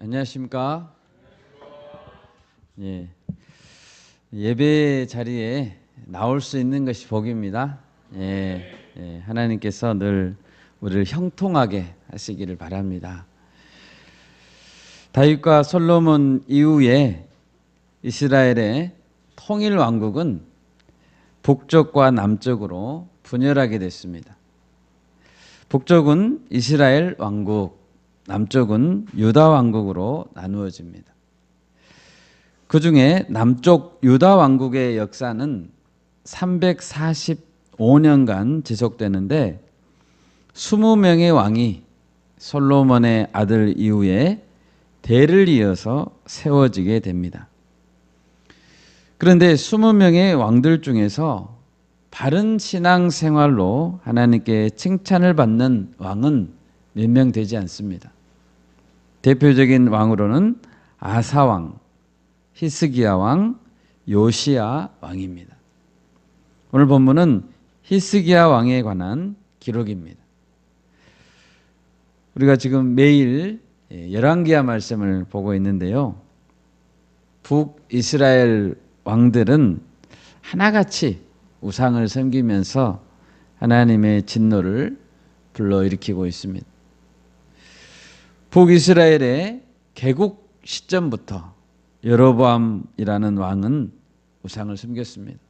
안녕하십니까? 예, 예배 자리에 나올 수 있는 것이 복입니다. 하나님께서 늘 우리를 형통하게 하시기를 바랍니다. 다윗과 솔로몬 이후에 이스라엘의 통일 왕국은 북쪽과 남쪽으로 분열하게 됐습니다. 북쪽은 이스라엘 왕국, 남쪽은 유다 왕국으로 나누어집니다. 그 중에 남쪽 유다 왕국의 역사는 345년간 지속되는데 20명의 왕이 솔로몬의 아들 이후에 대를 이어서 세워지게 됩니다. 그런데 20명의 왕들 중에서 바른 신앙 생활로 하나님께 칭찬을 받는 왕은 몇 명 되지 않습니다. 대표적인 왕으로는 아사 왕, 히스기야 왕, 요시야 왕입니다. 오늘 본문은 히스기야 왕에 관한 기록입니다. 우리가 지금 매일 열왕기하 말씀을 보고 있는데요. 북이스라엘 왕들은 하나같이 우상을 섬기면서 하나님의 진노를 불러일으키고 있습니다. 북이스라엘의 개국 시점부터 여로보암이라는 왕은 우상을 섬겼습니다.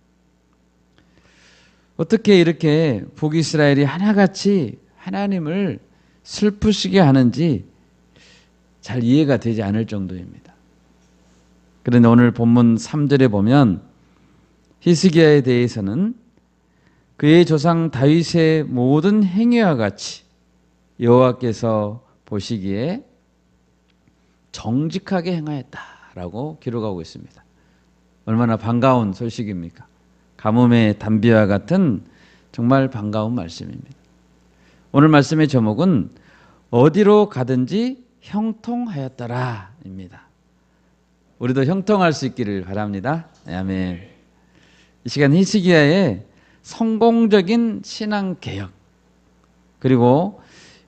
어떻게 이렇게 북이스라엘이 하나같이 하나님을 슬프시게 하는지 잘 이해가 되지 않을 정도입니다. 그런데 오늘 본문 3절에 보면 히스기야에 대해서는 그의 조상 다윗의 모든 행위와 같이 여호와께서 보시기에 정직하게 행하였다라고 기록하고 있습니다. 얼마나 반가운 소식입니까? 가뭄의 단비와 같은 정말 반가운 말씀입니다. 오늘 말씀의 제목은 어디로 가든지 형통하였더라입니다. 우리도 형통할 수 있기를 바랍니다. 아멘. 이 시간 히스기야의 성공적인 신앙 개혁 그리고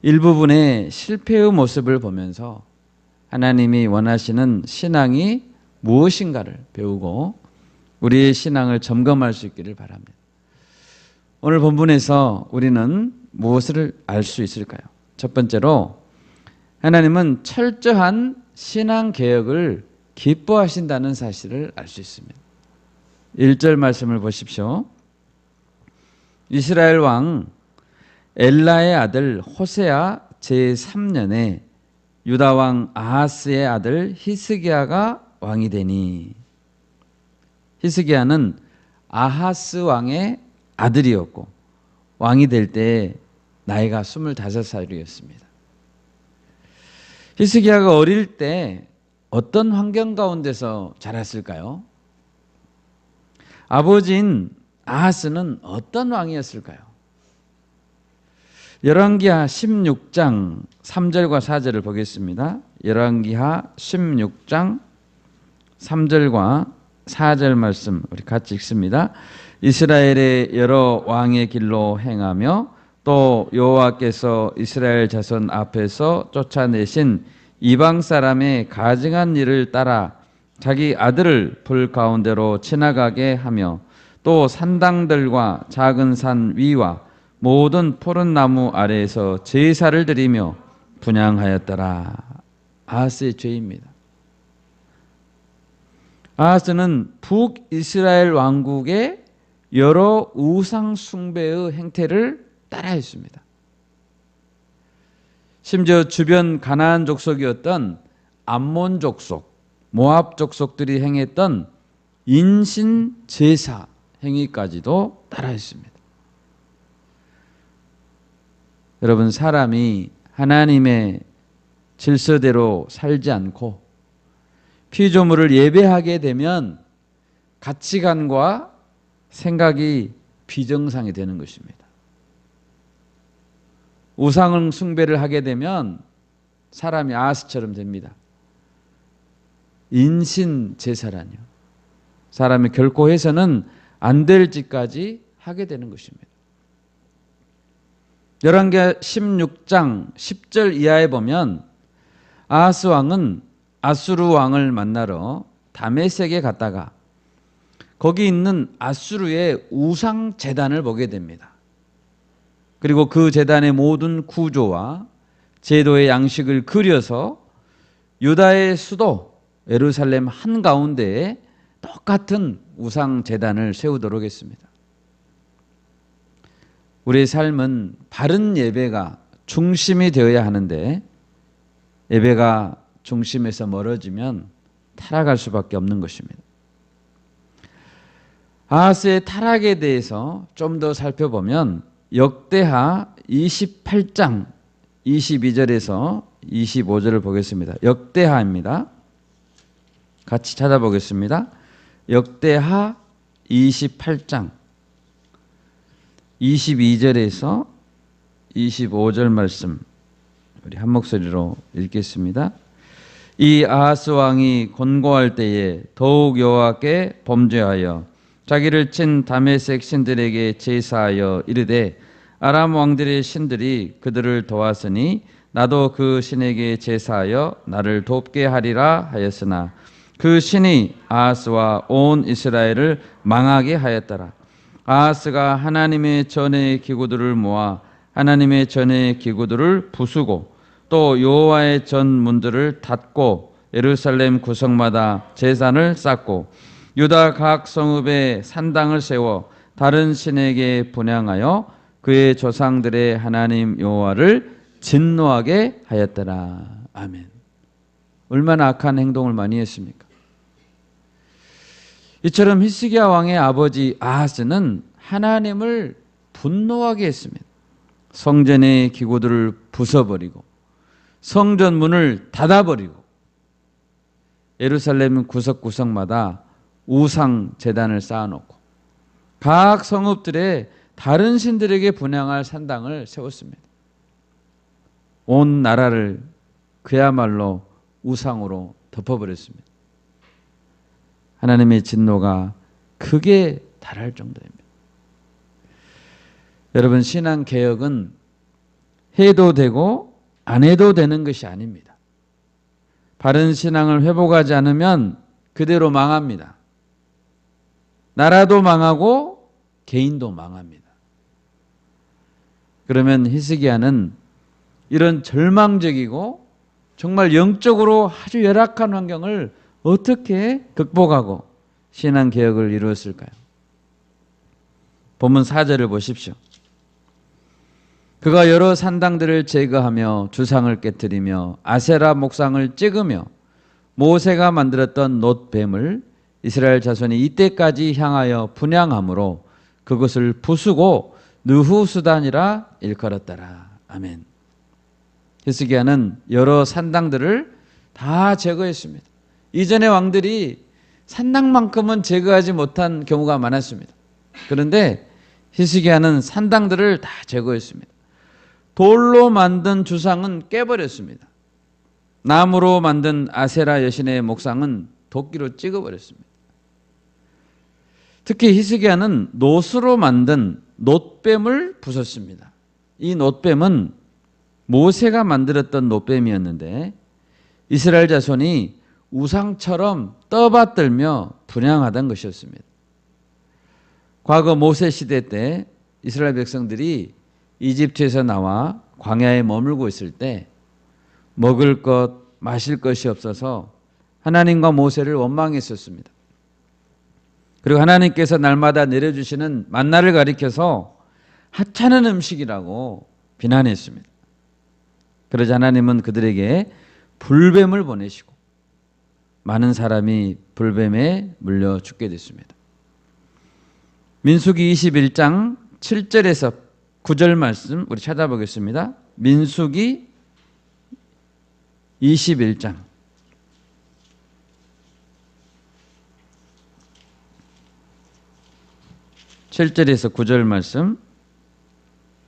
일부분의 실패의 모습을 보면서 하나님이 원하시는 신앙이 무엇인가를 배우고 우리의 신앙을 점검할 수 있기를 바랍니다. 오늘 본문에서 우리는 무엇을 알 수 있을까요? 첫 번째로 하나님은 철저한 신앙 개혁을 기뻐하신다는 사실을 알 수 있습니다. 1절 말씀을 보십시오. 이스라엘 왕 엘라의 아들 호세아 제3년에 유다 왕 아하스의 아들 히스기야가 왕이 되니. 히스기야는 아하스 왕의 아들이었고 왕이 될 때 나이가 25살이었습니다. 히스기야가 어릴 때 어떤 환경 가운데서 자랐을까요? 아버지인 아하스는 어떤 왕이었을까요? 열왕기하 16장 3절과 4절을 보겠습니다. 열왕기하 16장 3절과 4절 말씀 우리 같이 읽습니다. 이스라엘의 여러 왕의 길로 행하며 또 여호와께서 이스라엘 자손 앞에서 쫓아내신 이방 사람의 가증한 일을 따라 자기 아들을 불 가운데로 지나가게 하며 또 산당들과 작은 산 위와 모든 푸른 나무 아래에서 제사를 드리며 분향하였더라. 아하스의 죄입니다. 아하스는 북이스라엘 왕국의 여러 우상 숭배의 행태를 따라했습니다. 심지어 주변 가나안 족속이었던 암몬 족속, 모압 족속들이 행했던 인신 제사 행위까지도 따라했습니다. 여러분, 사람이 하나님의 질서대로 살지 않고 피조물을 예배하게 되면 가치관과 생각이 비정상이 되는 것입니다. 우상 숭배를 하게 되면 사람이 아하스처럼 됩니다. 인신 제사라뇨. 사람이 결코 해서는 안 될 짓까지 하게 되는 것입니다. 열왕기하 16장 10절 이하에 보면 아하스 왕은 아수르 왕을 만나러 다메섹에 갔다가 거기 있는 아수르의 우상 제단을 보게 됩니다. 그리고 그 제단의 모든 구조와 제도의 양식을 그려서 유다의 수도 예루살렘 한가운데에 똑같은 우상 제단을 세우도록 했습니다. 우리의 삶은 바른 예배가 중심이 되어야 하는데 예배가 중심에서 멀어지면 타락할 수밖에 없는 것입니다. 아하스의 타락에 대해서 좀 더 살펴보면 역대하 28장 22절에서 25절을 보겠습니다. 역대하입니다. 같이 찾아보겠습니다. 역대하 28장 22절에서 25절 말씀 우리 한 목소리로 읽겠습니다. 이 아하스 왕이 권고할 때에 더욱 여호와께 범죄하여 자기를 친 다메섹 신들에게 제사하여 이르되 아람 왕들의 신들이 그들을 도왔으니 나도 그 신에게 제사하여 나를 돕게 하리라 하였으나 그 신이 아하스와 온 이스라엘을 망하게 하였더라. 아하스가 하나님의 전의 기구들을 모아 하나님의 전의 기구들을 부수고 또 여호와의 전 문들을 닫고 예루살렘 구석마다 제단을 쌓고 유다 각 성읍에 산당을 세워 다른 신에게 분향하여 그의 조상들의 하나님 여호와를 진노하게 하였더라. 아멘. 얼마나 악한 행동을 많이 했습니까? 이처럼 히스기야 왕의 아버지 아하스는 하나님을 분노하게 했습니다. 성전의 기구들을 부숴버리고 성전 문을 닫아버리고 예루살렘 구석구석마다 우상 제단을 쌓아놓고 각 성읍들에 다른 신들에게 분향할 산당을 세웠습니다. 온 나라를 그야말로 우상으로 덮어버렸습니다. 하나님의 진노가 크게 달할 정도입니다. 여러분, 신앙개혁은 해도 되고 안 해도 되는 것이 아닙니다. 바른 신앙을 회복하지 않으면 그대로 망합니다. 나라도 망하고 개인도 망합니다. 그러면 히스기야는 이런 절망적이고 정말 영적으로 아주 열악한 환경을 어떻게 극복하고 신앙개혁을 이루었을까요? 본문 4절을 보십시오. 그가 여러 산당들을 제거하며 주상을 깨뜨리며 아세라 목상을 찍으며 모세가 만들었던 놋뱀을 이스라엘 자손이 이때까지 향하여 분향함으로 그것을 부수고 느후수단이라 일컬었더라. 아멘. 히스기야는 여러 산당들을 다 제거했습니다. 이전의 왕들이 산당만큼은 제거하지 못한 경우가 많았습니다. 그런데 히스기야는 산당들을 다 제거했습니다. 돌로 만든 주상은 깨버렸습니다. 나무로 만든 아세라 여신의 목상은 도끼로 찍어버렸습니다. 특히 히스기야는 놋으로 만든 놋뱀을 부쉈습니다. 이 놋뱀은 모세가 만들었던 놋뱀이었는데 이스라엘 자손이 우상처럼 떠받들며 분향하던 것이었습니다. 과거 모세 시대 때 이스라엘 백성들이 이집트에서 나와 광야에 머물고 있을 때 먹을 것, 마실 것이 없어서 하나님과 모세를 원망했었습니다. 그리고 하나님께서 날마다 내려주시는 만나를 가리켜서 하찮은 음식이라고 비난했습니다. 그러자 하나님은 그들에게 불뱀을 보내시고 많은 사람이 불뱀에 물려 죽게 됐습니다. 민수기 21장 7절에서 9절 말씀 우리 찾아보겠습니다. 민수기 21장 7절에서 9절 말씀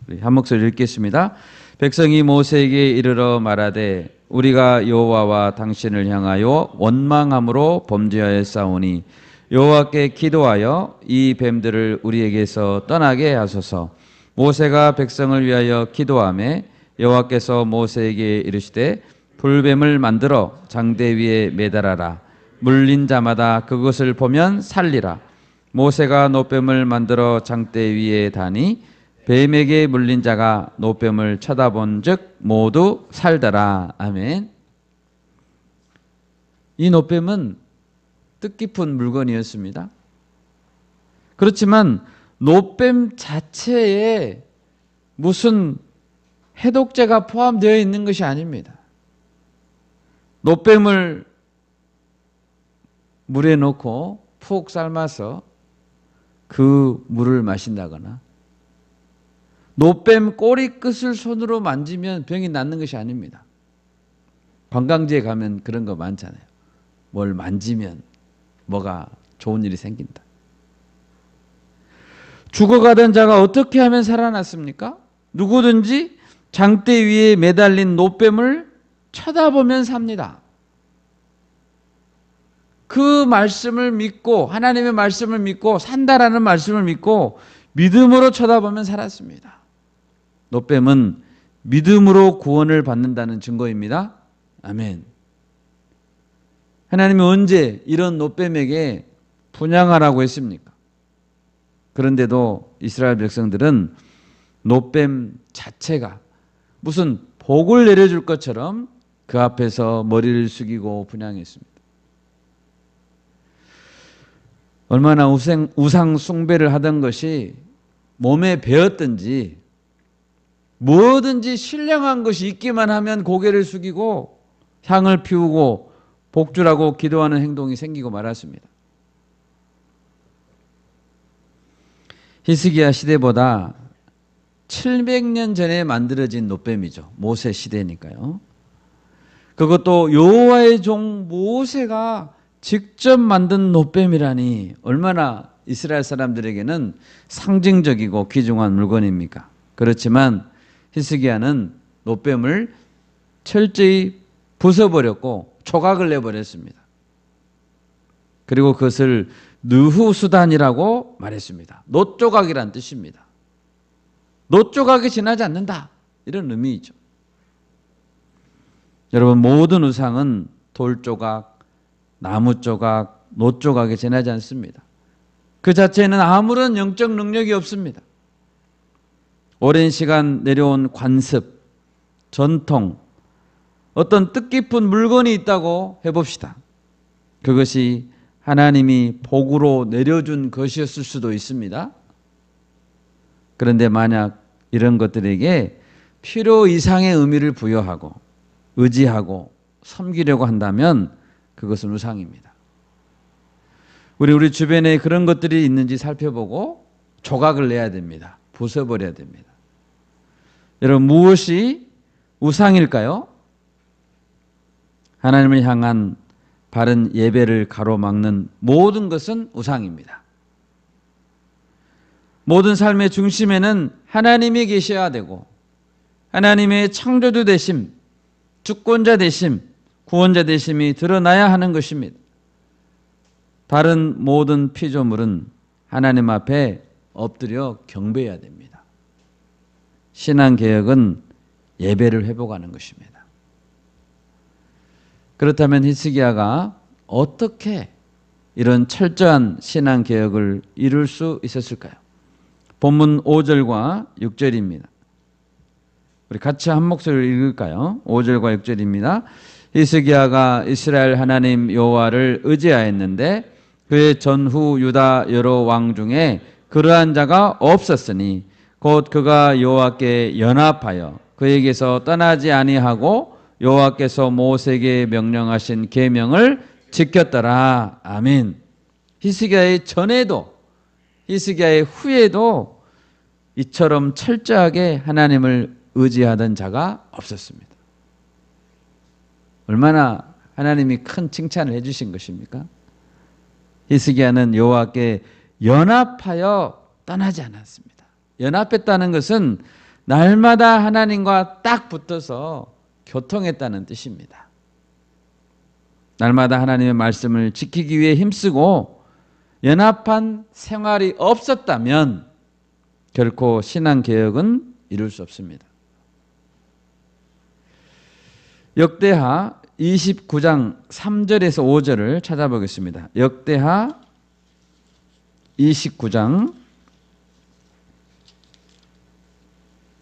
우리 한 목소리 읽겠습니다. 백성이 모세에게 이르러 말하되 우리가 여호와와 당신을 향하여 원망함으로 범죄하였사오니 여호와께 기도하여 이 뱀들을 우리에게서 떠나게 하소서. 모세가 백성을 위하여 기도하매 여호와께서 모세에게 이르시되 불뱀을 만들어 장대 위에 매달아라. 물린 자마다 그것을 보면 살리라. 모세가 노뱀을 만들어 장대 위에 다니 뱀에게 물린 자가 노뱀을 쳐다본즉 모두 살더라. 아멘. 이 노뱀은 뜻깊은 물건이었습니다. 그렇지만 노뱀 자체에 무슨 해독제가 포함되어 있는 것이 아닙니다. 노뱀을 물에 넣고 푹 삶아서 그 물을 마신다거나 노뱀 꼬리 끝을 손으로 만지면 병이 낫는 것이 아닙니다. 관광지에 가면 그런 거 많잖아요. 뭘 만지면 뭐가 좋은 일이 생긴다. 죽어가던 자가 어떻게 하면 살아났습니까? 누구든지 장대 위에 매달린 노뱀을 쳐다보면 삽니다. 그 말씀을 믿고 하나님의 말씀을 믿고 산다라는 말씀을 믿고 믿음으로 쳐다보면 살았습니다. 노뱀은 믿음으로 구원을 받는다는 증거입니다. 아멘. 하나님이 언제 이런 노뱀에게 분양하라고 했습니까? 그런데도 이스라엘 백성들은 노뱀 자체가 무슨 복을 내려줄 것처럼 그 앞에서 머리를 숙이고 분향했습니다. 얼마나 우상 숭배를 하던 것이 몸에 배었든지 뭐든지 신령한 것이 있기만 하면 고개를 숙이고 향을 피우고 복주라고 기도하는 행동이 생기고 말았습니다. 히스기야 시대보다 700년 전에 만들어진 노뱀이죠. 모세 시대니까요. 그것도 여호와의 종 모세가 직접 만든 노뱀이라니 얼마나 이스라엘 사람들에게는 상징적이고 귀중한 물건입니까? 그렇지만 히스기야는 노뱀을 철저히 부숴버렸고 조각을 내버렸습니다. 그리고 그것을 느후수단이라고 말했습니다. 노조각이란 뜻입니다. 노조각이 지나지 않는다. 이런 의미이죠. 여러분, 모든 우상은 돌조각, 나무조각, 노조각에 지나지 않습니다. 그 자체에는 아무런 영적 능력이 없습니다. 오랜 시간 내려온 관습, 전통, 어떤 뜻깊은 물건이 있다고 해봅시다. 그것이 하나님이 복으로 내려준 것이었을 수도 있습니다. 그런데 만약 이런 것들에게 필요 이상의 의미를 부여하고 의지하고 섬기려고 한다면 그것은 우상입니다. 우리 주변에 그런 것들이 있는지 살펴보고 조각을 내야 됩니다. 부숴버려야 됩니다. 여러분, 무엇이 우상일까요? 하나님을 향한 바른 예배를 가로막는 모든 것은 우상입니다. 모든 삶의 중심에는 하나님이 계셔야 되고 하나님의 창조주 되심, 주권자 되심, 구원자 되심이 드러나야 하는 것입니다. 다른 모든 피조물은 하나님 앞에 엎드려 경배해야 됩니다. 신앙개혁은 예배를 회복하는 것입니다. 그렇다면 히스기야가 어떻게 이런 철저한 신앙개혁을 이룰 수 있었을까요? 본문 5절과 6절입니다. 우리 같이 한 목소리로 읽을까요? 5절과 6절입니다. 히스기야가 이스라엘 하나님 여호와를 의지하였는데 그의 전후 유다 여러 왕 중에 그러한 자가 없었으니 곧 그가 여호와께 연합하여 그에게서 떠나지 아니하고 여호와께서 모세에게 명령하신 계명을 지켰더라. 아멘. 히스기야의 전에도 히스기야의 후에도 이처럼 철저하게 하나님을 의지하던 자가 없었습니다. 얼마나 하나님이 큰 칭찬을 해주신 것입니까? 히스기야는 여호와께 연합하여 떠나지 않았습니다. 연합했다는 것은 날마다 하나님과 딱 붙어서 교통했다는 뜻입니다. 날마다 하나님의 말씀을 지키기 위해 힘쓰고 연합한 생활이 없었다면 결코 신앙개혁은 이룰 수 없습니다. 역대하 29장 3절에서 5절을 찾아보겠습니다. 역대하 29장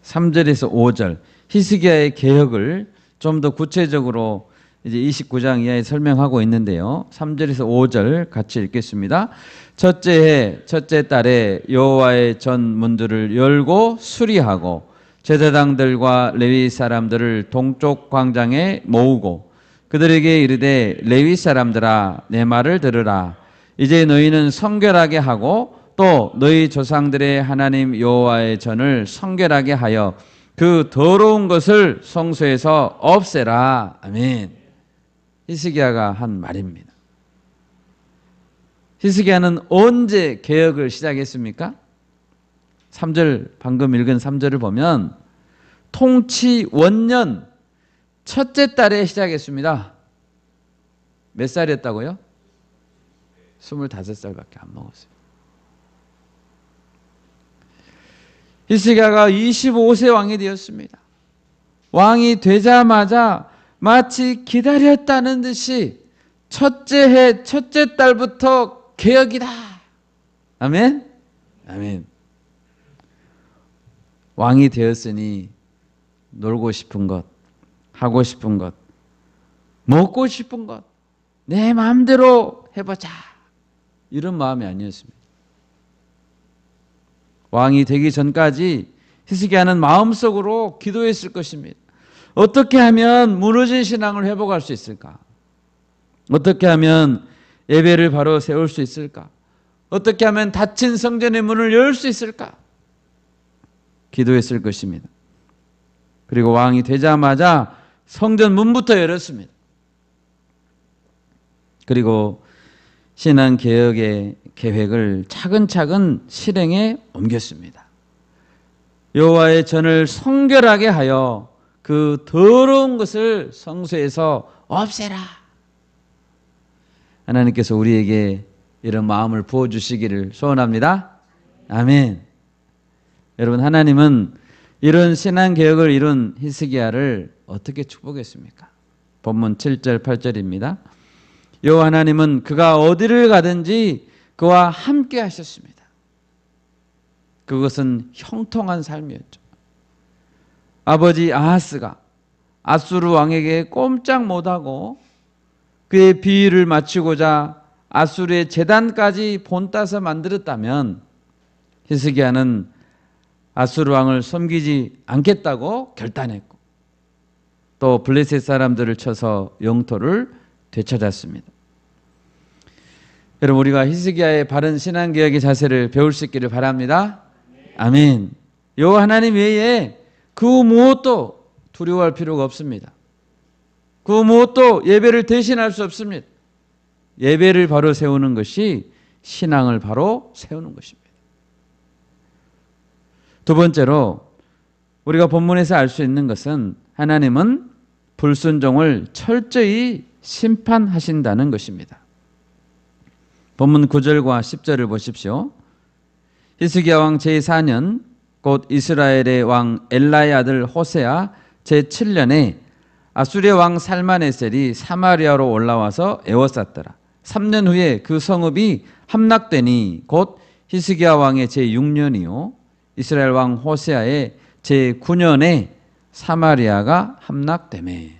3절에서 5절, 히스기야의 개혁을 좀 더 구체적으로 이제 29장 이하에 설명하고 있는데요. 3절에서 5절 같이 읽겠습니다. 첫째 해 첫째 달에 여호와의 전 문들을 열고 수리하고 제사장들과 레위 사람들을 동쪽 광장에 모으고 그들에게 이르되 레위 사람들아 내 말을 들으라. 이제 너희는 성결하게 하고 또 너희 조상들의 하나님 여호와의 전을 성결하게 하여 그 더러운 것을 성소에서 없애라. 아멘. 히스기야가 한 말입니다. 히스기야는 언제 개혁을 시작했습니까? 3절, 방금 읽은 3절을 보면 통치 원년 첫째 달에 시작했습니다. 몇 살이었다고요? 25살밖에 안 먹었어요. 히스기야가 25세 왕이 되었습니다. 왕이 되자마자 마치 기다렸다는 듯이 첫째 해 첫째 달부터 개혁이다. 아멘? 아멘. 왕이 되었으니 놀고 싶은 것, 하고 싶은 것, 먹고 싶은 것, 내 마음대로 해보자. 이런 마음이 아니었습니다. 왕이 되기 전까지 히스기야는 마음속으로 기도했을 것입니다. 어떻게 하면 무너진 신앙을 회복할 수 있을까? 어떻게 하면 예배를 바로 세울 수 있을까? 어떻게 하면 닫힌 성전의 문을 열 수 있을까? 기도했을 것입니다. 그리고 왕이 되자마자 성전 문부터 열었습니다. 그리고 신앙개혁의 계획을 차근차근 실행에 옮겼습니다. 여호와의 전을 성결하게 하여 그 더러운 것을 성소에서 없애라. 하나님께서 우리에게 이런 마음을 부어주시기를 소원합니다. 아멘. 여러분, 하나님은 이런 신앙개혁을 이룬 히스기야를 어떻게 축복했습니까? 본문 7절 8절입니다. 여호와 하나님은 그가 어디를 가든지 그와 함께 하셨습니다. 그것은 형통한 삶이었죠. 아버지 아하스가 아수르 왕에게 꼼짝 못하고 그의 비위를 맞추고자 아수르의 제단까지 본따서 만들었다면 히스기야는 아수르 왕을 섬기지 않겠다고 결단했고 또 블레셋 사람들을 쳐서 영토를 되찾았습니다. 여러분, 우리가 히스기야의 바른 신앙개혁의 자세를 배울 수 있기를 바랍니다. 아멘. 여호와 하나님 외에 그 무엇도 두려워할 필요가 없습니다. 그 무엇도 예배를 대신할 수 없습니다. 예배를 바로 세우는 것이 신앙을 바로 세우는 것입니다. 두 번째로 우리가 본문에서 알 수 있는 것은 하나님은 불순종을 철저히 심판하신다는 것입니다. 본문 9절과 10절을 보십시오. 히스기야 왕 제4년 곧 이스라엘의 왕 엘라의 아들 호세아 제7년에 아수리아 왕 살마네셀이 사마리아로 올라와서 에워쌌더라. 3년 후에 그 성읍이 함락되니 곧 히스기야 왕의 제6년이요 이스라엘 왕 호세아의 제9년에 사마리아가 함락되매.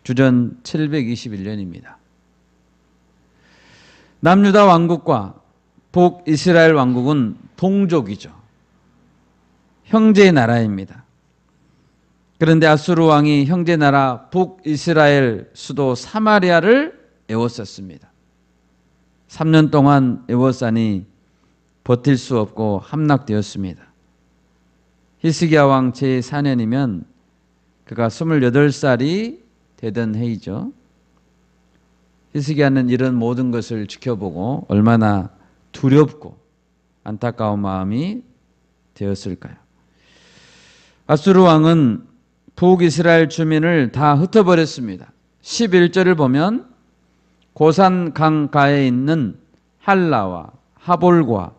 주전 721년입니다. 남유다 왕국과 북이스라엘 왕국은 동족이죠. 형제 나라입니다. 그런데 아수르 왕이 형제 나라 북이스라엘 수도 사마리아를 에워쌌습니다. 3년 동안 에워싸니 버틸 수 없고 함락되었습니다. 히스기야 왕 제4년이면 그가 28살이 되던 해이죠. 히스기야는 이런 모든 것을 지켜보고 얼마나 두렵고 안타까운 마음이 되었을까요? 아수르 왕은 북이스라엘 주민을 다 흩어버렸습니다. 11절을 보면 고산 강가에 있는 할라와 하볼과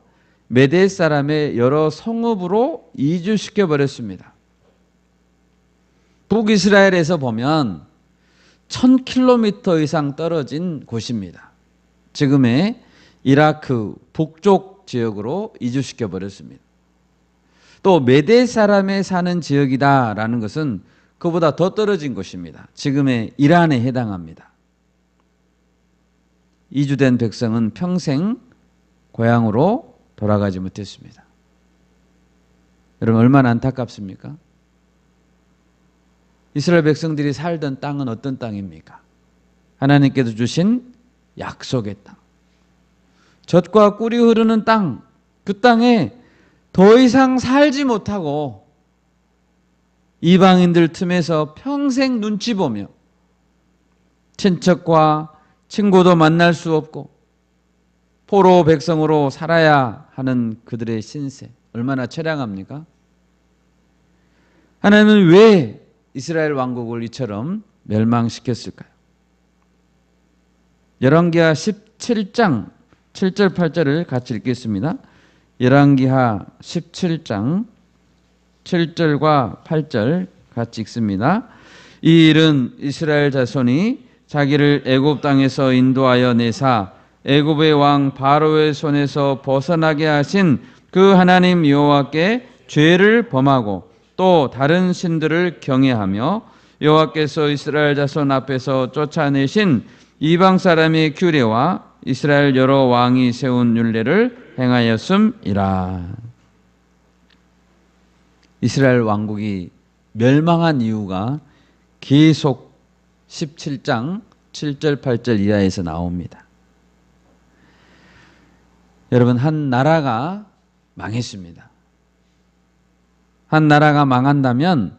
메대 사람의 여러 성읍으로 이주시켜 버렸습니다. 북이스라엘에서 보면 1000km 이상 떨어진 곳입니다. 지금의 이라크 북쪽 지역으로 이주시켜 버렸습니다. 또 메대 사람이 사는 지역이다라는 것은 그보다 더 떨어진 곳입니다. 지금의 이란에 해당합니다. 이주된 백성은 평생 고향으로 돌아가지 못했습니다. 여러분 얼마나 안타깝습니까? 이스라엘 백성들이 살던 땅은 어떤 땅입니까? 하나님께서 주신 약속의 땅. 젖과 꿀이 흐르는 땅. 그 땅에 더 이상 살지 못하고 이방인들 틈에서 평생 눈치 보며 친척과 친구도 만날 수 없고 포로 백성으로 살아야 하는 그들의 신세. 얼마나 처량합니까? 하나님은 왜 이스라엘 왕국을 이처럼 멸망시켰을까요? 열왕기하 17장 7절 8절을 같이 읽겠습니다. 열왕기하 17장 7절과 8절 같이 읽습니다. 이 일은 이스라엘 자손이 자기를 애굽 땅에서 인도하여 내사 애굽의 왕 바로의 손에서 벗어나게 하신 그 하나님 여호와께 죄를 범하고 또 다른 신들을 경외하며 여호와께서 이스라엘 자손 앞에서 쫓아내신 이방 사람의 규례와 이스라엘 여러 왕이 세운 율례를 행하였음이라. 이스라엘 왕국이 멸망한 이유가 계속 17장 7절 8절 이하에서 나옵니다. 여러분, 한 나라가 망했습니다. 한 나라가 망한다면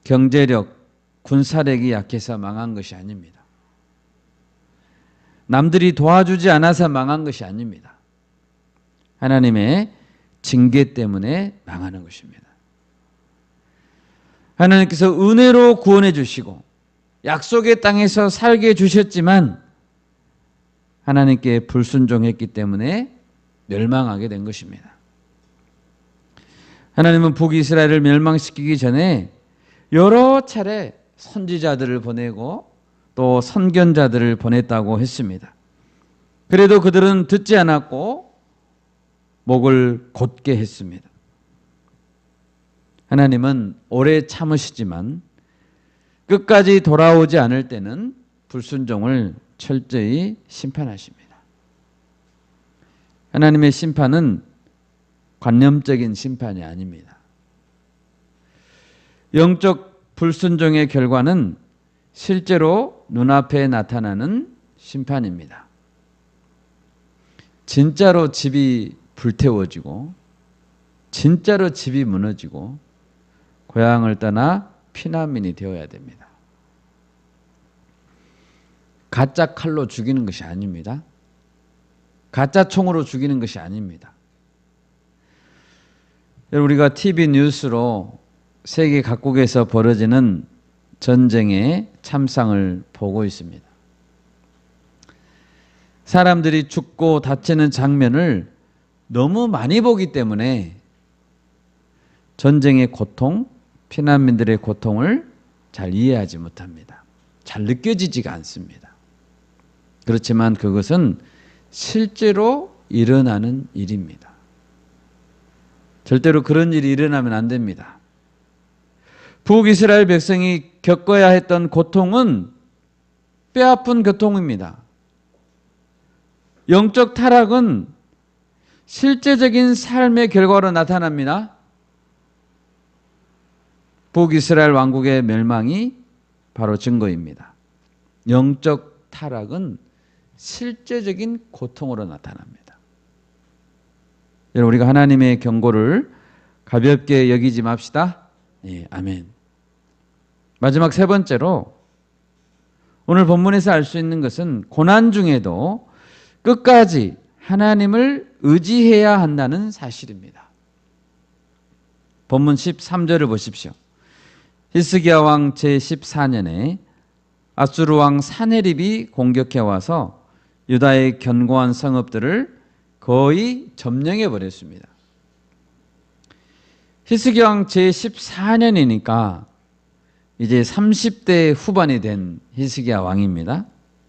경제력, 군사력이 약해서 망한 것이 아닙니다. 남들이 도와주지 않아서 망한 것이 아닙니다. 하나님의 징계 때문에 망하는 것입니다. 하나님께서 은혜로 구원해 주시고 약속의 땅에서 살게 해주셨지만 하나님께 불순종했기 때문에 멸망하게 된 것입니다. 하나님은 북이스라엘을 멸망시키기 전에 여러 차례 선지자들을 보내고 또 선견자들을 보냈다고 했습니다. 그래도 그들은 듣지 않았고 목을 곧게 했습니다. 하나님은 오래 참으시지만 끝까지 돌아오지 않을 때는 불순종을 철저히 심판하십니다. 하나님의 심판은 관념적인 심판이 아닙니다. 영적 불순종의 결과는 실제로 눈앞에 나타나는 심판입니다. 진짜로 집이 불태워지고 진짜로 집이 무너지고 고향을 떠나 피난민이 되어야 됩니다. 가짜 칼로 죽이는 것이 아닙니다. 가짜 총으로 죽이는 것이 아닙니다. 우리가 TV 뉴스로 세계 각국에서 벌어지는 전쟁의 참상을 보고 있습니다. 사람들이 죽고 다치는 장면을 너무 많이 보기 때문에 전쟁의 고통, 피난민들의 고통을 잘 이해하지 못합니다. 잘 느껴지지가 않습니다. 그렇지만 그것은 실제로 일어나는 일입니다. 절대로 그런 일이 일어나면 안 됩니다. 북이스라엘 백성이 겪어야 했던 고통은 뼈아픈 고통입니다. 영적 타락은 실제적인 삶의 결과로 나타납니다. 북이스라엘 왕국의 멸망이 바로 증거입니다. 영적 타락은 실제적인 고통으로 나타납니다. 여러분, 우리가 하나님의 경고를 가볍게 여기지 맙시다. 예, 아멘. 마지막 세 번째로 오늘 본문에서 알 수 있는 것은 고난 중에도 끝까지 하나님을 의지해야 한다는 사실입니다. 본문 13절을 보십시오. 히스기야 왕 제14년에 아수르 왕 사네립이 공격해 와서 유다의 견고한 성읍들을 거의 점령해 버렸습니다. 히스기야 왕 제14년이니까 이제 30대 후반이 된 히스기야 왕입니다.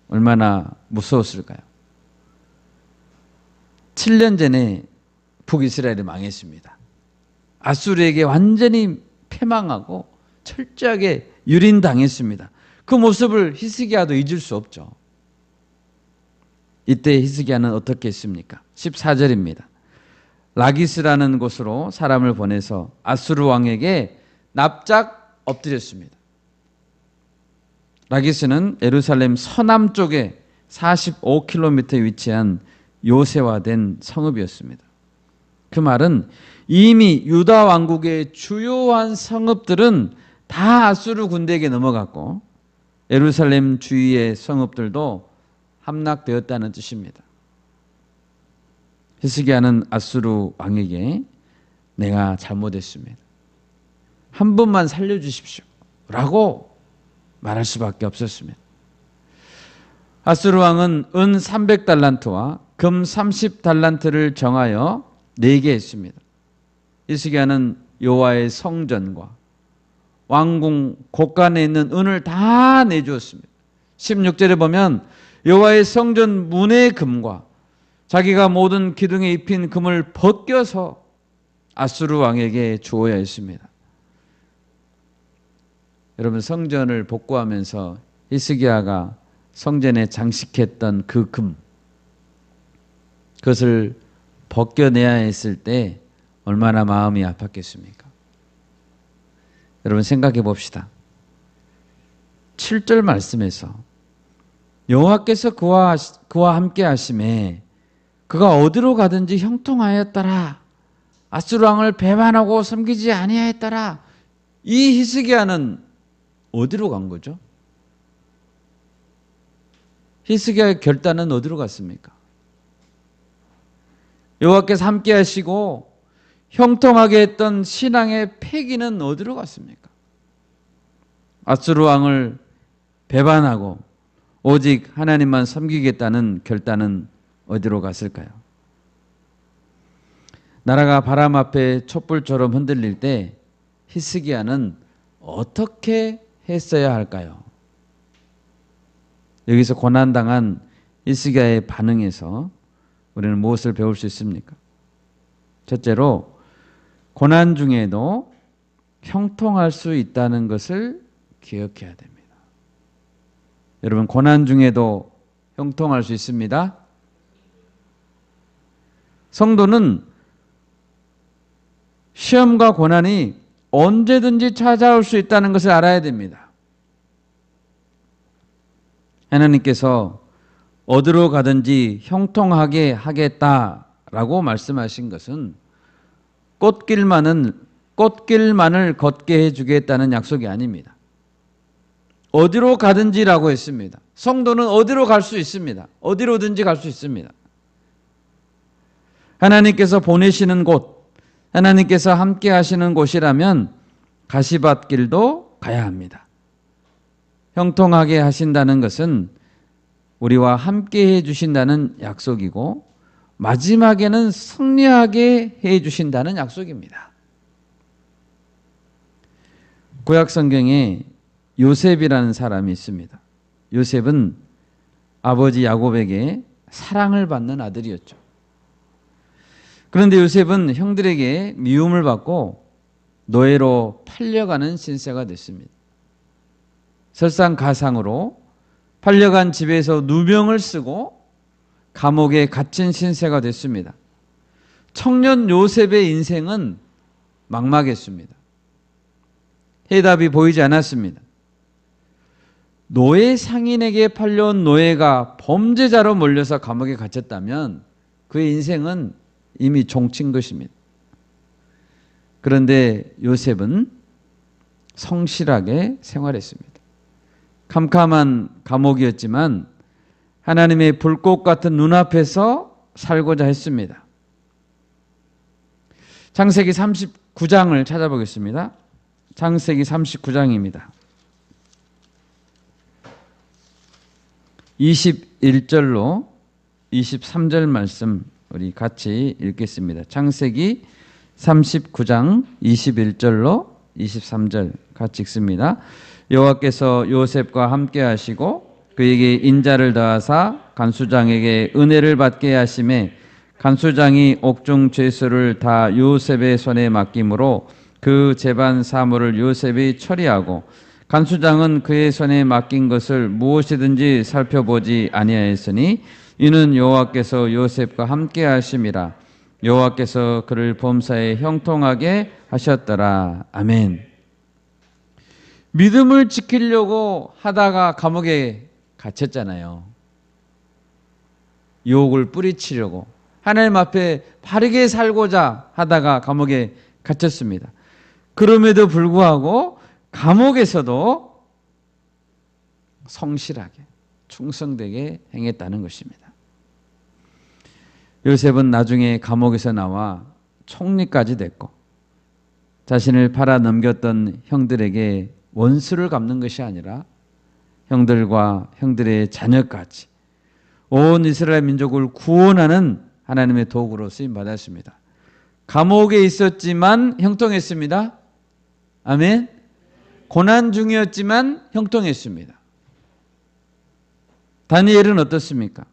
얼마나 무서웠을까요? 7년 전에 북이스라엘이 망했습니다. 아수르에게 완전히 패망하고 철저하게 유린당했습니다. 그 모습을 히스기야도 잊을 수 없죠. 이때 히스기야는 어떻게 했습니까? 14절입니다. 라기스라는 곳으로 사람을 보내서 아수르 왕에게 납작 엎드렸습니다. 라기스는 예루살렘 서남쪽에 45km 위치한 요새화된 성읍이었습니다. 그 말은 이미 유다 왕국의 주요한 성읍들은 다 아수르 군대에게 넘어갔고 예루살렘 주위의 성읍들도 함락되었다는 뜻입니다. 히스기야는 아수르 왕에게 내가 잘못했습니다. 한 분만 살려주십시오 라고 말할 수밖에 없었습니다. 아수르 왕은 은 300달란트와 금 30달란트를 정하여 내게 했습니다. 히스기야는 여호와의 성전과 왕궁 곳간에 있는 은을 다 내주었습니다. 16절에 보면 여호와의 성전 문의 금과 자기가 모든 기둥에 입힌 금을 벗겨서 아수르 왕에게 주어야 했습니다. 여러분, 성전을 복구하면서 히스기야가 성전에 장식했던 그 금, 그것을 벗겨내야 했을 때 얼마나 마음이 아팠겠습니까? 여러분, 생각해 봅시다. 7절 말씀에서 여호와께서 그와 함께 하심에 그가 어디로 가든지 형통하였더라. 아수르 왕을 배반하고 섬기지 아니하였더라. 이 히스기야는 어디로 간 거죠? 히스기야의 결단은 어디로 갔습니까? 여호와께서 함께 하시고 형통하게 했던 신앙의 패기는 어디로 갔습니까? 아수르 왕을 배반하고 오직 하나님만 섬기겠다는 결단은 어디로 갔을까요? 나라가 바람 앞에 촛불처럼 흔들릴 때 히스기야는 어떻게 했어야 할까요? 여기서 고난당한 히스기야의 반응에서 우리는 무엇을 배울 수 있습니까? 첫째로, 고난 중에도 형통할 수 있다는 것을 기억해야 됩니다. 여러분, 고난 중에도 형통할 수 있습니다. 성도는 시험과 고난이 언제든지 찾아올 수 있다는 것을 알아야 됩니다. 하나님께서 어디로 가든지 형통하게 하겠다라고 말씀하신 것은 꽃길만을 걷게 해주겠다는 약속이 아닙니다. 어디로 가든지라고 했습니다. 성도는 어디로 갈 수 있습니다. 어디로든지 갈 수 있습니다. 하나님께서 보내시는 곳, 하나님께서 함께 하시는 곳이라면 가시밭길도 가야 합니다. 형통하게 하신다는 것은 우리와 함께 해주신다는 약속이고 마지막에는 승리하게 해주신다는 약속입니다. 구약 성경에 요셉이라는 사람이 있습니다. 요셉은 아버지 야곱에게 사랑을 받는 아들이었죠. 그런데 요셉은 형들에게 미움을 받고 노예로 팔려가는 신세가 됐습니다. 설상가상으로 팔려간 집에서 누명을 쓰고 감옥에 갇힌 신세가 됐습니다. 청년 요셉의 인생은 막막했습니다. 해답이 보이지 않았습니다. 노예 상인에게 팔려온 노예가 범죄자로 몰려서 감옥에 갇혔다면 그의 인생은 이미 종친 것입니다. 그런데 요셉은 성실하게 생활했습니다. 캄캄한 감옥이었지만 하나님의 불꽃 같은 눈앞에서 살고자 했습니다. 창세기 39장을 찾아보겠습니다. 창세기 39장입니다. 21절로 23절 말씀 우리 같이 읽겠습니다. 창세기 39장 21절로 23절 같이 읽습니다. 여호와께서 요셉과 함께 하시고 그에게 인자를 더하사 간수장에게 은혜를 받게 하심에 간수장이 옥중 죄수를 다 요셉의 손에 맡김으로 그 재반 사물을 요셉이 처리하고 간수장은 그의 손에 맡긴 것을 무엇이든지 살펴보지 아니하였으니 이는 여호와께서 요셉과 함께 하심이라. 여호와께서 그를 범사에 형통하게 하셨더라. 아멘. 믿음을 지키려고 하다가 감옥에 갇혔잖아요. 유혹을 뿌리치려고 하나님 앞에 바르게 살고자 하다가 감옥에 갇혔습니다. 그럼에도 불구하고 감옥에서도 성실하게 충성되게 행했다는 것입니다. 요셉은 나중에 감옥에서 나와 총리까지 됐고 자신을 팔아 넘겼던 형들에게 원수를 갚는 것이 아니라 형들과 형들의 자녀까지 온 이스라엘 민족을 구원하는 하나님의 도구로 쓰임 받았습니다. 감옥에 있었지만 형통했습니다. 아멘. 고난 중이었지만 형통했습니다. 다니엘은 어떻습니까?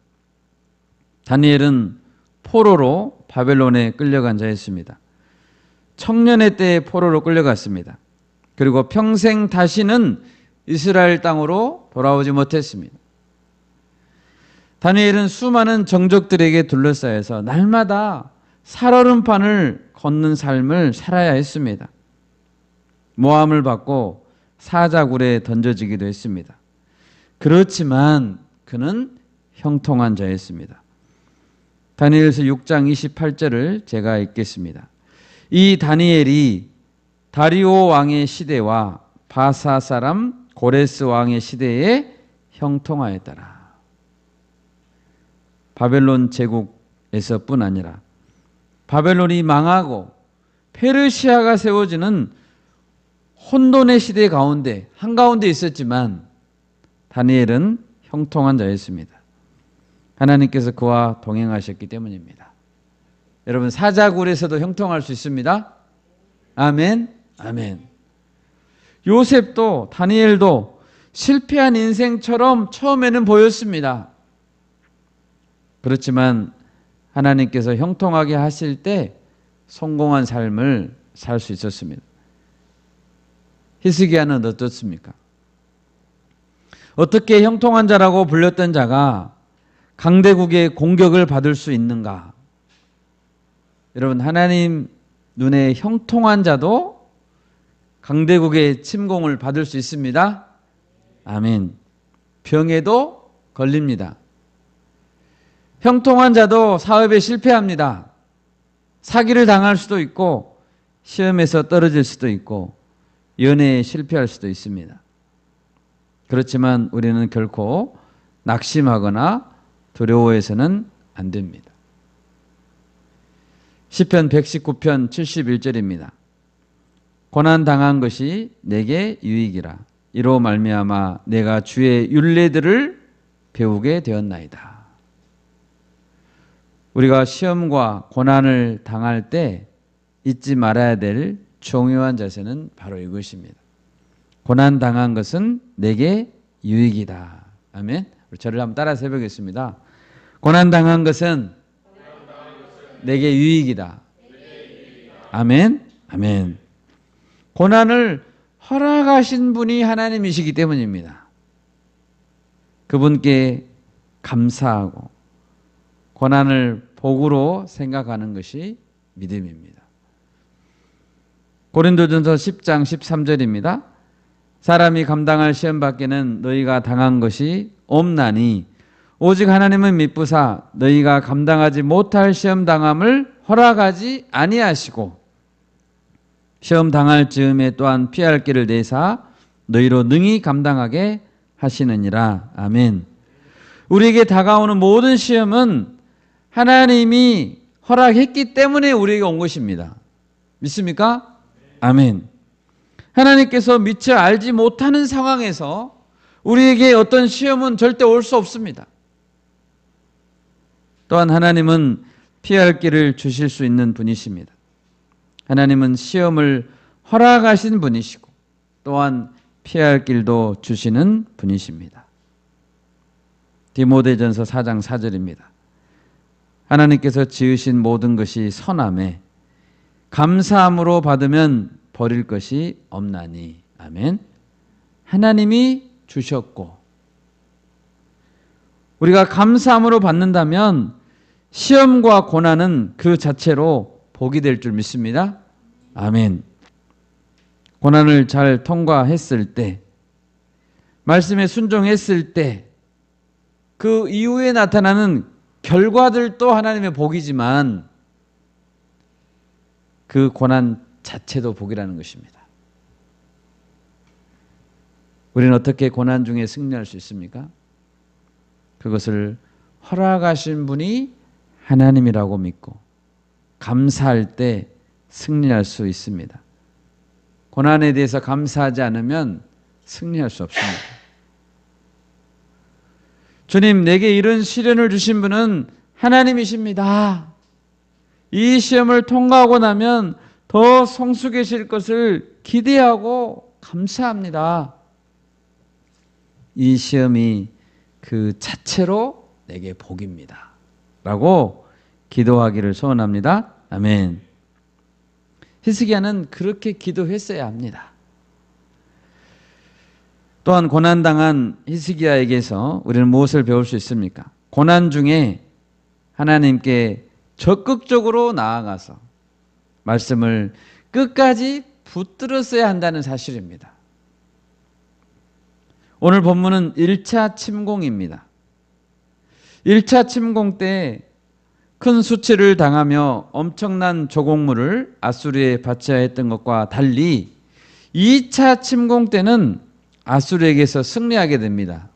다니엘은 포로로 바벨론에 끌려간 자였습니다. 청년의 때에 포로로 끌려갔습니다. 그리고 평생 다시는 이스라엘 땅으로 돌아오지 못했습니다. 다니엘은 수많은 정적들에게 둘러싸여서 날마다 살얼음판을 걷는 삶을 살아야 했습니다. 모함을 받고 사자굴에 던져지기도 했습니다. 그렇지만 그는 형통한 자였습니다. 다니엘서 6장 28절을 제가 읽겠습니다. 이 다니엘이 다리오 왕의 시대와 바사 사람 고레스 왕의 시대에 형통하였더라. 바벨론 제국에서뿐 아니라 바벨론이 망하고 페르시아가 세워지는 혼돈의 시대 가운데 한가운데 있었지만 다니엘은 형통한 자였습니다. 하나님께서 그와 동행하셨기 때문입니다. 여러분 사자굴에서도 형통할 수 있습니다. 아멘. 아멘. 요셉도 다니엘도 실패한 인생처럼 처음에는 보였습니다. 그렇지만 하나님께서 형통하게 하실 때 성공한 삶을 살 수 있었습니다. 히스기야는 어떻습니까? 어떻게 형통한 자라고 불렸던 자가 강대국의 공격을 받을 수 있는가? 여러분 하나님 눈에 형통한 자도 강대국의 침공을 받을 수 있습니다. 아멘. 병에도 걸립니다. 형통한 자도 사업에 실패합니다. 사기를 당할 수도 있고 시험에서 떨어질 수도 있고 연애에 실패할 수도 있습니다. 그렇지만 우리는 결코 낙심하거나 두려워해서는 안 됩니다. 시편 119편 71절입니다. 고난당한 것이 내게 유익이라. 이로 말미암아 내가 주의 율례들을 배우게 되었나이다. 우리가 시험과 고난을 당할 때 잊지 말아야 될 중요한 자세는 바로 이것입니다. 고난 당한 것은 내게 유익이다. 아멘. 우리 저를 한번 따라서 해보겠습니다. 고난 당한 것은 내게 유익이다. 아멘. 아멘. 고난을 허락하신 분이 하나님이시기 때문입니다. 그분께 감사하고 고난을 복으로 생각하는 것이 믿음입니다. 고린도전서 10장 13절입니다. 사람이 감당할 시험 밖에는 너희가 당한 것이 없나니 오직 하나님은 미쁘사 너희가 감당하지 못할 시험 당함을 허락하지 아니하시고 시험 당할 즈음에 또한 피할 길을 내사 너희로 능히 감당하게 하시느니라. 아멘. 우리에게 다가오는 모든 시험은 하나님이 허락했기 때문에 우리에게 온 것입니다. 믿습니까? 아멘. 하나님께서 미처 알지 못하는 상황에서 우리에게 어떤 시험은 절대 올 수 없습니다. 또한 하나님은 피할 길을 주실 수 있는 분이십니다. 하나님은 시험을 허락하신 분이시고 또한 피할 길도 주시는 분이십니다. 디모데전서 4장 4절입니다. 하나님께서 지으신 모든 것이 선함에 감사함으로 받으면 버릴 것이 없나니. 아멘. 하나님이 주셨고 우리가 감사함으로 받는다면 시험과 고난은 그 자체로 복이 될 줄 믿습니다. 아멘. 고난을 잘 통과했을 때, 말씀에 순종했을 때, 그 이후에 나타나는 결과들도 하나님의 복이지만 그 고난 자체도 복이라는 것입니다. 우리는 어떻게 고난 중에 승리할 수 있습니까? 그것을 허락하신 분이 하나님이라고 믿고 감사할 때 승리할 수 있습니다. 고난에 대해서 감사하지 않으면 승리할 수 없습니다. 주님, 내게 이런 시련을 주신 분은 하나님이십니다. 이 시험을 통과하고 나면 더 성숙해질 것을 기대하고 감사합니다. 이 시험이 그 자체로 내게 복입니다. 라고 기도하기를 소원합니다. 아멘. 히스기야는 그렇게 기도했어야 합니다. 또한 고난당한 히스기야에게서 우리는 무엇을 배울 수 있습니까? 고난 중에 하나님께 적극적으로 나아가서 말씀을 끝까지 붙들었어야 한다는 사실입니다. 오늘 본문은 1차 침공입니다. 1차 침공 때 큰 수치를 당하며 엄청난 조공물을 아수르에 바쳐야 했던 것과 달리 2차 침공 때는 아수르에게서 승리하게 됩니다.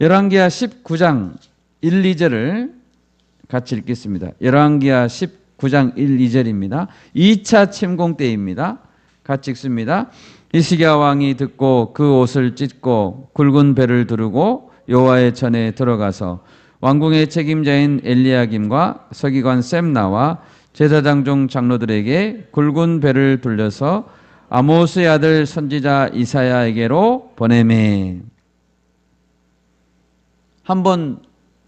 열왕기하 19장 1, 2절을 같이 읽겠습니다. 열왕기하 19장 1, 2절입니다. 2차 침공 때입니다. 같이 읽습니다. 히스기야 왕이 듣고 그 옷을 찢고 굵은 배를 두르고 여호와의 전에 들어가서 왕궁의 책임자인 엘리야김과 서기관 셈나와 제사장 중 장로들에게 굵은 배를 돌려서 아모스의 아들 선지자 이사야에게로 보내매. 한번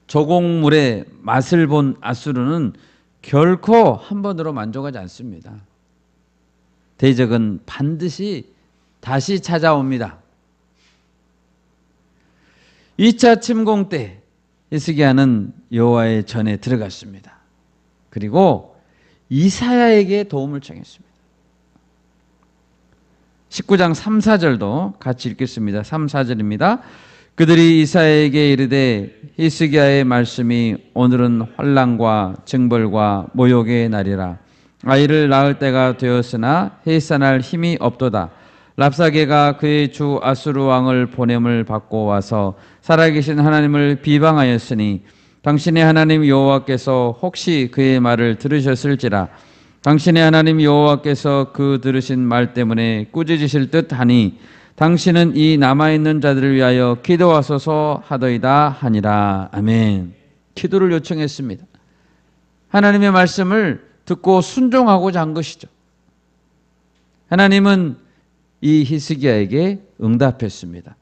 조공물의 맛을 본 아수르는 결코 한 번으로 만족하지 않습니다. 대적은 반드시 다시 찾아옵니다. 2차 침공 때 히스기야는 여호와의 전에 들어갔습니다. 그리고 이사야에게 도움을 청했습니다. 19장 3, 4절도 같이 읽겠습니다. 3, 4절입니다. 그들이 이사야에게 이르되 히스기야의 말씀이 오늘은 환난과 징벌과 모욕의 날이라. 아이를 낳을 때가 되었으나 해산할 힘이 없도다. 랍사게가 그의 주 아수르 왕을 보냄을 받고 와서 살아계신 하나님을 비방하였으니 당신의 하나님 여호와께서 혹시 그의 말을 들으셨을지라. 당신의 하나님 여호와께서 그 들으신 말 때문에 꾸짖으실 듯하니 당신은 이 남아있는 자들을 위하여 기도하소서 하더이다 하니라. 아멘. 기도를 요청했습니다. 하나님의 말씀을 듣고 순종하고자 한 것이죠. 하나님은 이 히스기야에게 응답했습니다.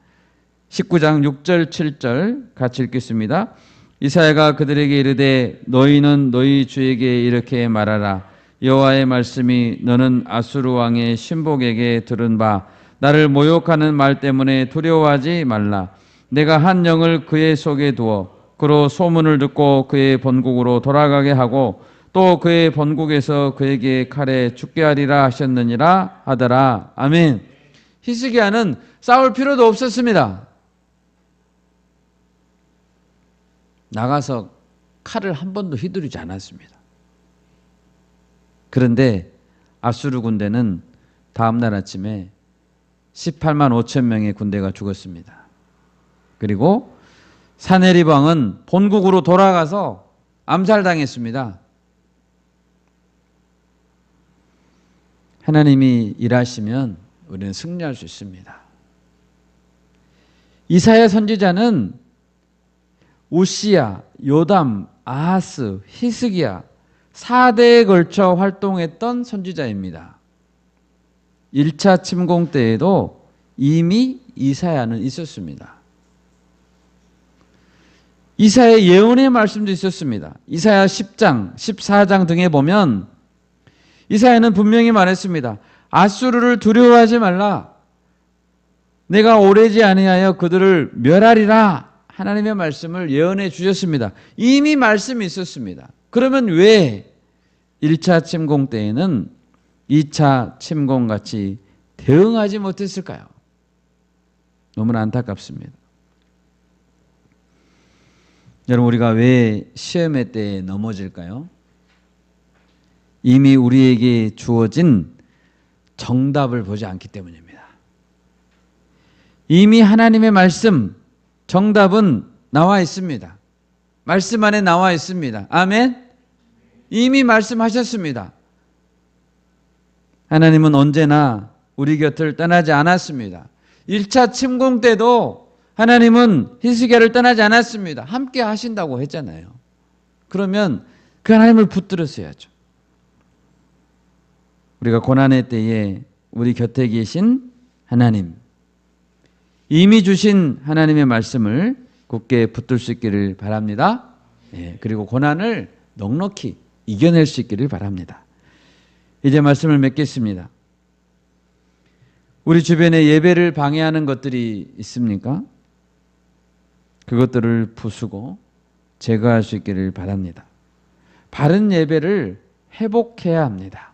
19장 6절 7절 같이 읽겠습니다. 이사야가 그들에게 이르되 너희는 너희 주에게 이렇게 말하라. 여호와의 말씀이 너는 아수르 왕의 신복에게 들은 바 나를 모욕하는 말 때문에 두려워하지 말라. 내가 한 영을 그의 속에 두어 그로 소문을 듣고 그의 본국으로 돌아가게 하고 또 그의 본국에서 그에게 칼에 죽게 하리라 하셨느니라 하더라. 아멘. 히스기야는 싸울 필요도 없었습니다. 나가서 칼을 한 번도 휘두르지 않았습니다. 그런데 아수르 군대는 다음날 아침에 18만 5천 명의 군대가 죽었습니다. 그리고 사네립 왕은 본국으로 돌아가서 암살당했습니다. 하나님이 일하시면 우리는 승리할 수 있습니다. 이사야 선지자는 우시야, 요담, 아하스, 히스기야 4대에 걸쳐 활동했던 선지자입니다. 1차 침공 때에도 이미 이사야는 있었습니다. 이사야의 예언의 말씀도 있었습니다. 이사야 10장, 14장 등에 보면 이사야는 분명히 말했습니다. 아수르를 두려워하지 말라. 내가 오래지 아니하여 그들을 멸하리라. 하나님의 말씀을 예언해 주셨습니다. 이미 말씀이 있었습니다. 그러면 왜 1차 침공 때에는 2차 침공같이 대응하지 못했을까요? 너무나 안타깝습니다. 여러분, 우리가 왜 시험의 때에 넘어질까요? 이미 우리에게 주어진 정답을 보지 않기 때문입니다. 이미 하나님의 말씀, 정답은 나와 있습니다. 말씀 안에 나와 있습니다. 아멘? 이미 말씀하셨습니다. 하나님은 언제나 우리 곁을 떠나지 않았습니다. 1차 침공 때도 하나님은 히스기야를 떠나지 않았습니다. 함께 하신다고 했잖아요. 그러면 그 하나님을 붙들었어야죠. 우리가 고난의 때에 우리 곁에 계신 하나님, 이미 주신 하나님의 말씀을 굳게 붙들 수 있기를 바랍니다. 그리고 고난을 넉넉히 이겨낼 수 있기를 바랍니다. 이제 말씀을 맺겠습니다. 우리 주변에 예배를 방해하는 것들이 있습니까? 그것들을 부수고 제거할 수 있기를 바랍니다. 바른 예배를 회복해야 합니다.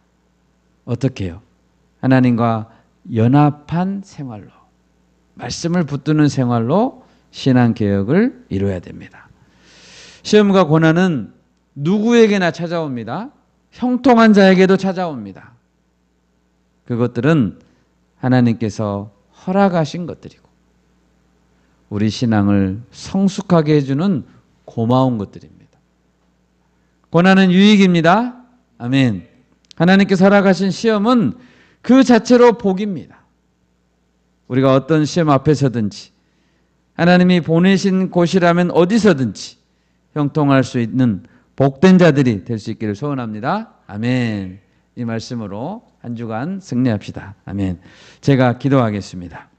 어떻게 해요? 하나님과 연합한 생활로, 말씀을 붙드는 생활로 신앙개혁을 이루어야 됩니다. 시험과 고난은 누구에게나 찾아옵니다. 형통한 자에게도 찾아옵니다. 그것들은 하나님께서 허락하신 것들이고 우리 신앙을 성숙하게 해주는 고마운 것들입니다. 고난은 유익입니다. 아멘. 하나님께서 허락하신 시험은 그 자체로 복입니다. 우리가 어떤 시험 앞에서든지 하나님이 보내신 곳이라면 어디서든지 형통할 수 있는 복된 자들이 될 수 있기를 소원합니다. 아멘. 이 말씀으로 한 주간 승리합시다. 아멘. 제가 기도하겠습니다.